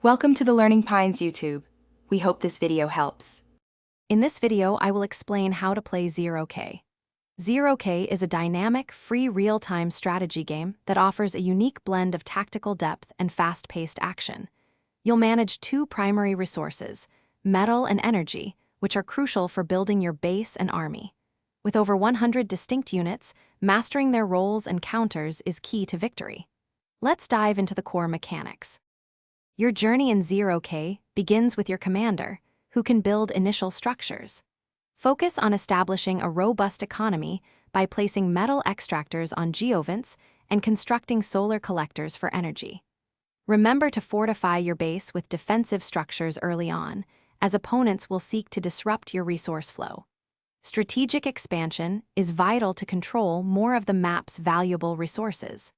Welcome to the Learning Pines YouTube. We hope this video helps. In this video, I will explain how to play Zero K. Zero K is a dynamic, free real-time strategy game that offers a unique blend of tactical depth and fast-paced action. You'll manage two primary resources, metal and energy, which are crucial for building your base and army. With over 100 distinct units, mastering their roles and counters is key to victory. Let's dive into the core mechanics. Your journey in Zero K begins with your commander, who can build initial structures. Focus on establishing a robust economy by placing metal extractors on geovents and constructing solar collectors for energy. Remember to fortify your base with defensive structures early on, as opponents will seek to disrupt your resource flow. Strategic expansion is vital to control more of the map's valuable resources.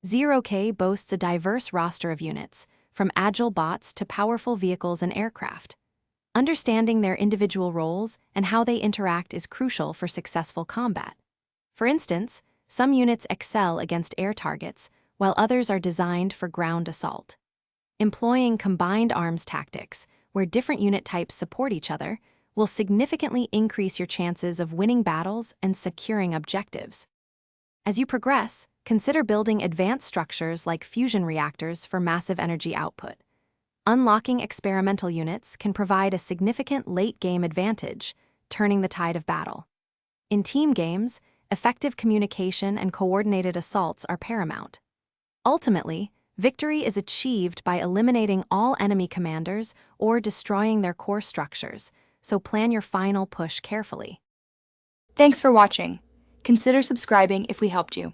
Zero K boasts a diverse roster of units, from agile bots to powerful vehicles and aircraft. Understanding their individual roles and how they interact is crucial for successful combat. For instance, some units excel against air targets, while others are designed for ground assault. Employing combined arms tactics, where different unit types support each other, will significantly increase your chances of winning battles and securing objectives. As you progress, consider building advanced structures like fusion reactors for massive energy output. Unlocking experimental units can provide a significant late-game advantage, turning the tide of battle. In team games, effective communication and coordinated assaults are paramount. Ultimately, victory is achieved by eliminating all enemy commanders or destroying their core structures, so plan your final push carefully. Thanks for watching. Consider subscribing if we helped you.